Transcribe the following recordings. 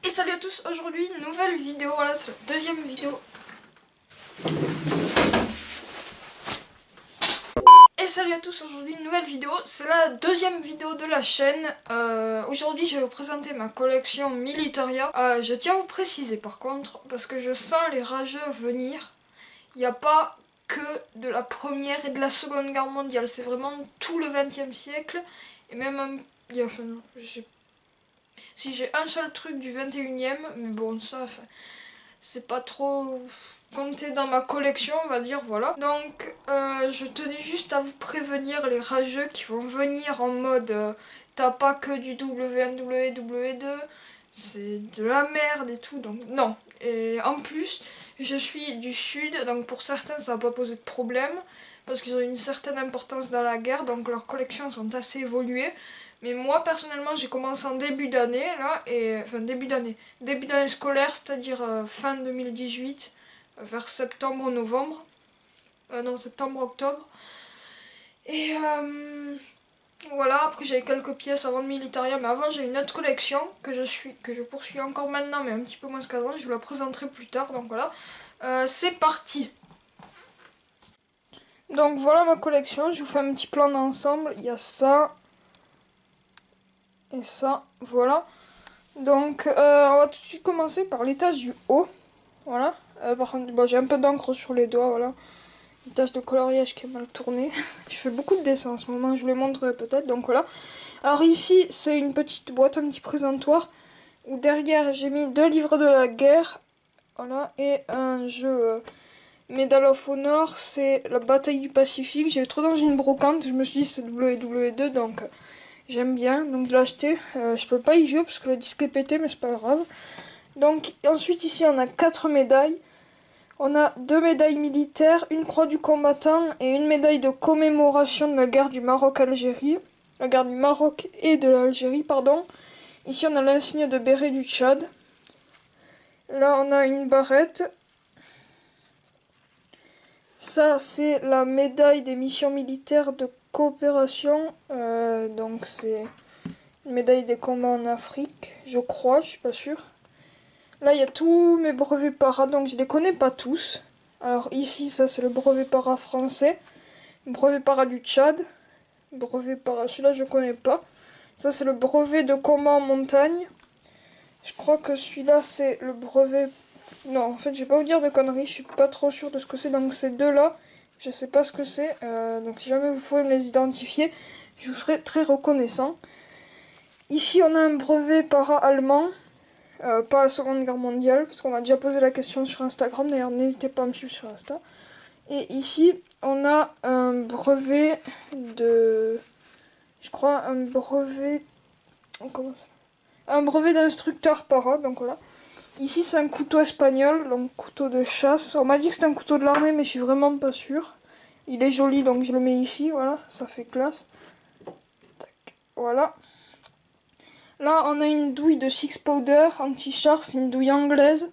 Et salut à tous, aujourd'hui nouvelle vidéo, voilà c'est la deuxième vidéo. Et salut à tous, aujourd'hui nouvelle vidéo, c'est la deuxième vidéo de la chaîne. Aujourd'hui je vais vous présenter ma collection Militaria. Je tiens à vous préciser par contre, parce que je sens les rageux venir, il n'y a pas que de la première et de la seconde guerre mondiale, c'est vraiment tout le 20e siècle. Et même, si j'ai un seul truc du 21e, mais bon ça, c'est pas trop compté dans ma collection, on va dire, voilà. Donc je tenais juste à vous prévenir les rageux qui vont venir en mode t'as pas que du WNW, W2, c'est de la merde et tout, donc non. Et en plus, je suis du sud, donc pour certains ça va pas poser de problème, parce qu'ils ont une certaine importance dans la guerre, donc leurs collections sont assez évoluées. Mais moi personnellement j'ai commencé en début d'année là, et enfin début d'année scolaire, c'est-à-dire fin 2018, vers septembre-novembre, non septembre-octobre. Et voilà, après j'avais quelques pièces avant de Militaria, mais avant j'avais une autre collection que je poursuis encore maintenant, mais un petit peu moins qu'avant, je vous la présenterai plus tard, donc voilà. C'est parti. Donc voilà ma collection, je vous fais un petit plan d'ensemble, il y a ça. Et ça, voilà. Donc, on va tout de suite commencer par l'étage du haut. Voilà. Par contre, bon, j'ai un peu d'encre sur les doigts, voilà. Une tache de coloriage qui est mal tournée. Je fais beaucoup de dessins en ce moment, je vous les montrerai peut-être, donc voilà. Alors ici, c'est une petite boîte, un petit présentoir, où derrière, j'ai mis 2 livres de la guerre. Voilà, et un jeu Medal of Honor, c'est la bataille du Pacifique. J'ai trouvé dans une brocante, je me suis dit c'est WW2, donc... J'aime bien, donc de l'acheter. Je peux pas y jouer parce que le disque est pété, mais c'est pas grave. Donc ensuite ici on a 4 médailles. On a 2 médailles militaires, une croix du combattant et une médaille de commémoration de la guerre du Maroc-Algérie. La guerre du Maroc et de l'Algérie, pardon. Ici on a l'insigne de béret du Tchad. Là on a une barrette. Ça c'est la médaille des missions militaires de coopération, donc c'est une médaille des combats en Afrique, je crois, je suis pas sûre. Là il y a tous mes brevets para, donc je les connais pas tous. Alors ici ça c'est le brevet para français, brevet para du Tchad, brevet para, celui-là je connais pas. Ça c'est le brevet de combat en montagne. Je crois que celui-là c'est le brevet... Non, en fait je vais pas vous dire de conneries, je suis pas trop sûre de ce que c'est, donc ces deux-là... Je sais pas ce que c'est, donc si jamais vous pouvez me les identifier, je vous serai très reconnaissant. Ici on a un brevet para-allemand, pas la Seconde Guerre mondiale, parce qu'on m'a déjà posé la question sur Instagram, d'ailleurs n'hésitez pas à me suivre sur Insta. Et ici on a un brevet de... Je crois un brevet... Comment ça ? Un brevet d'instructeur para, donc voilà. Ici c'est un couteau espagnol, donc couteau de chasse. On m'a dit que c'était un couteau de l'armée, mais je suis vraiment pas sûre. Il est joli, donc je le mets ici, voilà, ça fait classe. Tac, voilà. Là on a une douille de Six Powder anti-char, c'est une douille anglaise.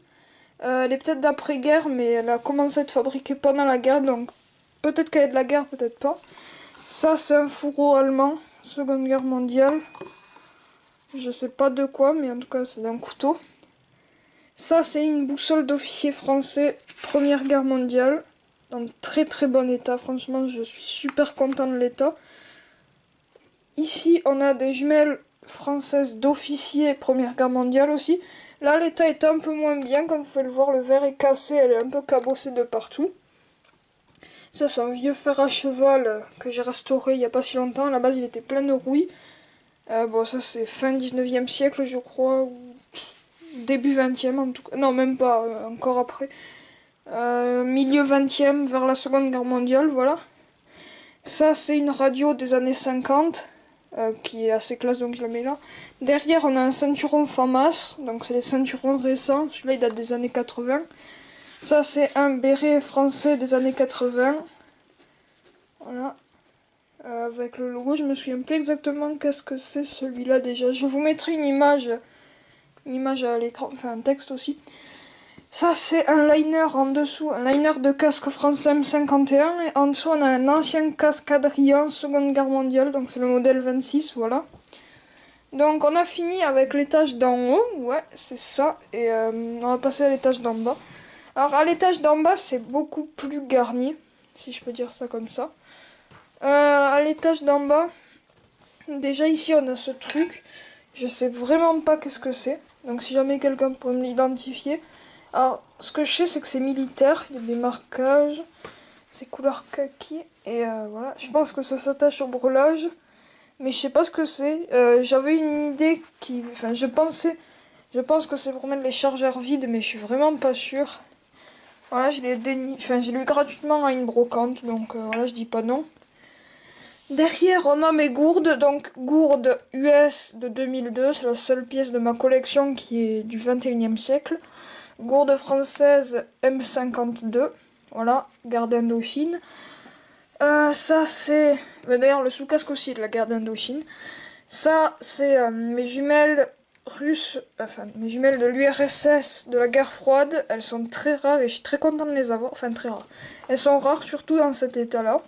Elle est peut-être d'après-guerre, mais elle a commencé à être fabriquée pendant la guerre, donc peut-être qu'elle est de la guerre, peut-être pas. Ça c'est un fourreau allemand, Seconde Guerre mondiale. Je sais pas de quoi, mais en tout cas c'est d'un couteau. Ça, c'est une boussole d'officier français, Première Guerre mondiale, dans très très bon état, franchement, je suis super content de l'état. Ici, on a des jumelles françaises d'officiers, Première Guerre mondiale aussi. Là, l'état est un peu moins bien, comme vous pouvez le voir, le verre est cassé, elle est un peu cabossée de partout. Ça, c'est un vieux fer à cheval que j'ai restauré il n'y a pas si longtemps, à la base, il était plein de rouille. Bon, ça, c'est fin 19e siècle, je crois, ou... Début 20e en tout cas, non même pas, encore après. Milieu 20e, vers la Seconde Guerre mondiale, voilà. Ça c'est une radio des années 50, qui est assez classe donc je la mets là. Derrière on a un ceinturon FAMAS, donc c'est les ceinturons récents, celui-là il date des années 80. Ça c'est un béret français des années 80. Voilà. Avec le logo, je me souviens plus exactement qu'est-ce que c'est celui-là déjà. Je vous mettrai une image à l'écran, enfin un texte aussi. Ça c'est un liner en dessous, un liner de casque français M51, et en dessous on a un ancien casque Adrien Seconde Guerre mondiale, donc c'est le modèle 26, voilà. Donc on a fini avec l'étage d'en haut, ouais, c'est ça, et on va passer à l'étage d'en bas. Alors à l'étage d'en bas, c'est beaucoup plus garni, si je peux dire ça comme ça. À l'étage d'en bas, déjà ici on a ce truc, je sais vraiment pas qu'est-ce que c'est. Donc si jamais quelqu'un peut me l'identifier. Alors ce que je sais c'est que c'est militaire, il y a des marquages, c'est couleur kaki, et voilà. Je pense que ça s'attache au brelage. Mais je sais pas ce que c'est. J'avais une idée qui... Enfin, je pense que c'est pour mettre les chargeurs vides, mais je suis vraiment pas sûre. Voilà, je l'ai eu gratuitement à une brocante, donc voilà, je dis pas non. Derrière, on a mes gourdes. Donc, gourde US de 2002, c'est la seule pièce de ma collection qui est du 21e siècle. Gourde française M52, voilà, garde Indochine. Ça c'est... D'ailleurs le sous-casque aussi de la guerre d'Indochine. Ça c'est mes jumelles russes, enfin mes jumelles de l'URSS de la guerre froide. Elles sont très rares et je suis très contente de les avoir, enfin très rares. Elles sont rares surtout dans cet état-là.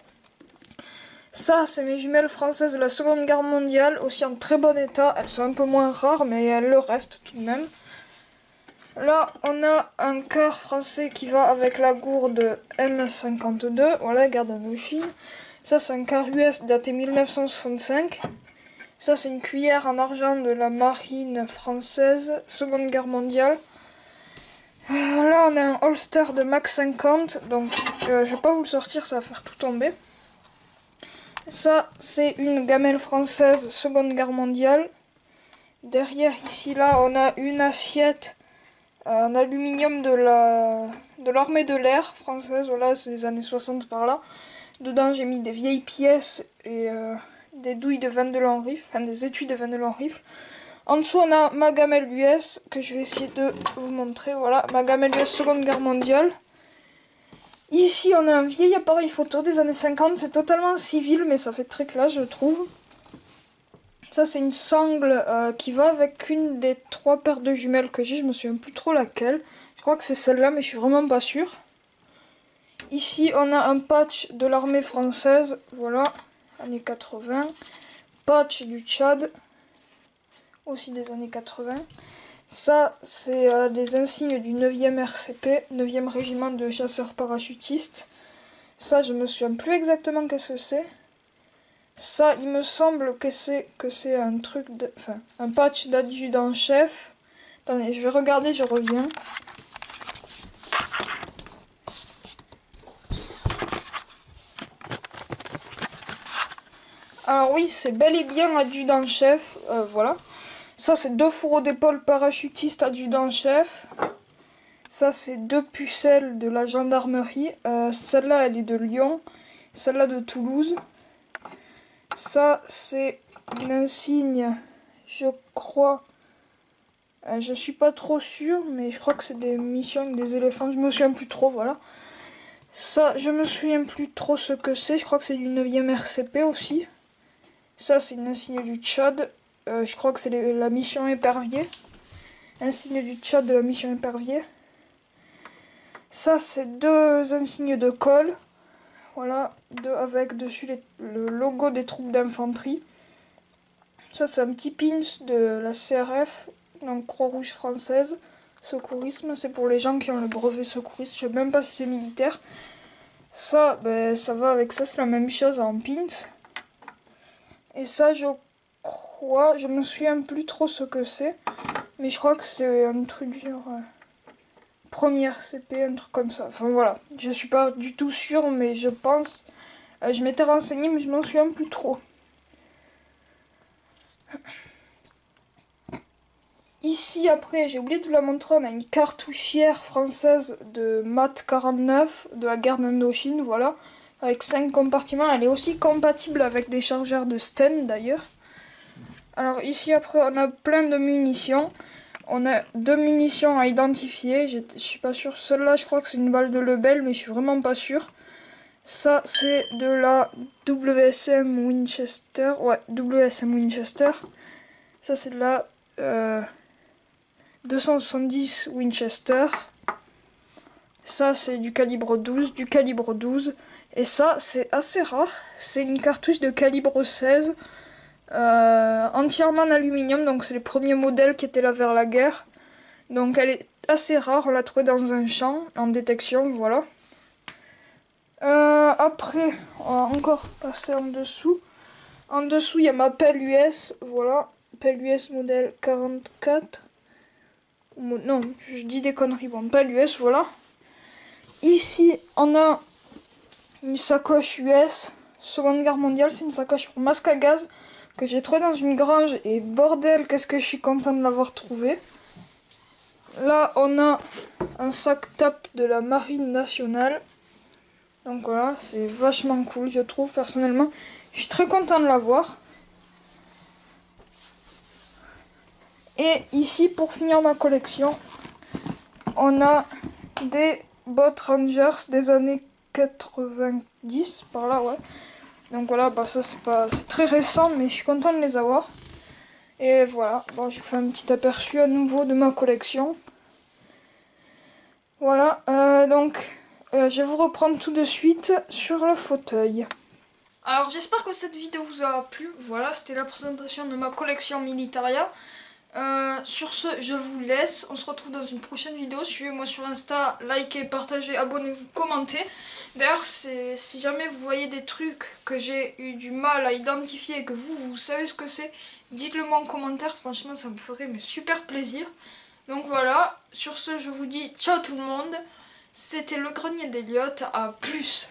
Ça c'est mes jumelles françaises de la Seconde Guerre mondiale, aussi en très bon état. Elles sont un peu moins rares mais elles le restent tout de même. Là, on a un quart français qui va avec la gourde M52, voilà, garde Indochine. Ça, c'est un quart US daté 1965. Ça, c'est une cuillère en argent de la marine française, Seconde Guerre mondiale. Là, on a un holster de Max 50, donc je vais pas vous le sortir, ça va faire tout tomber. Ça, c'est une gamelle française, Seconde Guerre mondiale. Derrière, ici, là, on a une assiette en aluminium de l'armée de l'air française, voilà, c'est les années 60 par là. Dedans j'ai mis des vieilles pièces et des douilles de Vandelan Rifle, enfin des étuis de Vandelan Rifle. En dessous on a ma gamelle US que je vais essayer de vous montrer, voilà, ma gamelle US Seconde Guerre mondiale. Ici on a un vieil appareil photo des années 50, c'est totalement civil mais ça fait très classe je trouve. Ça c'est une sangle qui va avec une des 3 paires de jumelles que j'ai, je me souviens plus trop laquelle. Je crois que c'est celle-là mais je suis vraiment pas sûre. Ici on a un patch de l'armée française, voilà, années 80. Patch du Tchad, aussi des années 80. Ça c'est des insignes du 9e RCP, 9e régiment de chasseurs parachutistes. Ça je me souviens plus exactement qu'est-ce que c'est. Ça, il me semble que c'est un truc de... Enfin, un patch d'adjudant-chef. Attendez, je vais regarder, je reviens. Alors oui, c'est bel et bien adjudant-chef, voilà. Ça, c'est 2 fourreaux d'épaule parachutistes adjudant-chef. Ça, c'est 2 pucelles de la gendarmerie. Celle-là, elle est de Lyon. Celle-là de Toulouse. Ça, c'est une insigne, je crois. Je suis pas trop sûre, mais je crois que c'est des missions avec des éléphants. Je me souviens plus trop, voilà. Ça, je me souviens plus trop ce que c'est. Je crois que c'est du 9e RCP aussi. Ça, c'est une insigne du Tchad. Je crois que c'est la mission épervier. Insigne du Tchad de la mission épervier. Ça, c'est 2 insignes de col. Voilà, avec dessus le logo des troupes d'infanterie. Ça, c'est un petit pins de la CRF, donc Croix-Rouge française. Secourisme, c'est pour les gens qui ont le brevet secouriste. Je sais même pas si c'est militaire. Ça, ben, ça va avec ça, c'est la même chose en pins. Et ça, je crois, je me souviens plus trop ce que c'est. Mais je crois que c'est un truc genre... première CP, un truc comme ça. Enfin voilà, je suis pas du tout sûre, mais je pense... je m'étais renseignée, mais je m'en souviens plus trop. Ici, après, j'ai oublié de vous la montrer, on a une cartouchière française de MAT 49 de la guerre d'Indochine, voilà. Avec 5 compartiments, elle est aussi compatible avec des chargeurs de Sten d'ailleurs. Alors ici, après, on a plein de munitions. On a 2 munitions à identifier, je suis pas sûre. Celle-là, je crois que c'est une balle de Lebel, mais je suis vraiment pas sûre. Ça, c'est de la WSM Winchester. Ouais, WSM Winchester. Ça, c'est de la 270 Winchester. Ça, c'est du calibre 12. Du calibre 12. Et ça, c'est assez rare. C'est une cartouche de calibre 16. entièrement en aluminium, donc c'est les premiers modèles qui étaient là vers la guerre. Donc elle est assez rare, on l'a trouvée dans un champ en détection, voilà. Après, on va encore passer en dessous. En dessous, il y a ma pelle US, voilà. Pelle US modèle 44. Non, je dis des conneries, bon, pelle US, voilà. Ici, on a une sacoche US, Seconde Guerre mondiale, c'est une sacoche pour masque à gaz que j'ai trouvée dans une grange et bordel, qu'est-ce que je suis contente de l'avoir trouvée. Là, on a un sac TAP de la Marine nationale. Donc voilà, c'est vachement cool, je trouve, personnellement. Je suis très content de l'avoir. Et ici, pour finir ma collection, on a des bottes Rangers des années 90, par là, ouais. Donc voilà, bah ça c'est très récent, mais je suis content de les avoir. Et voilà, bon, je fais un petit aperçu à nouveau de ma collection. Voilà, je vais vous reprendre tout de suite sur le fauteuil. Alors j'espère que cette vidéo vous aura plu. Voilà, c'était la présentation de ma collection Militaria. Sur ce, je vous laisse. On se retrouve dans une prochaine vidéo. Suivez-moi sur Insta, likez, partagez, abonnez-vous, commentez. D'ailleurs, si jamais vous voyez des trucs que j'ai eu du mal à identifier et que vous savez ce que c'est, dites-le moi en commentaire. Franchement, ça me ferait super plaisir. Donc voilà, sur ce, je vous dis ciao tout le monde. C'était le grenier d'Eliott. À plus.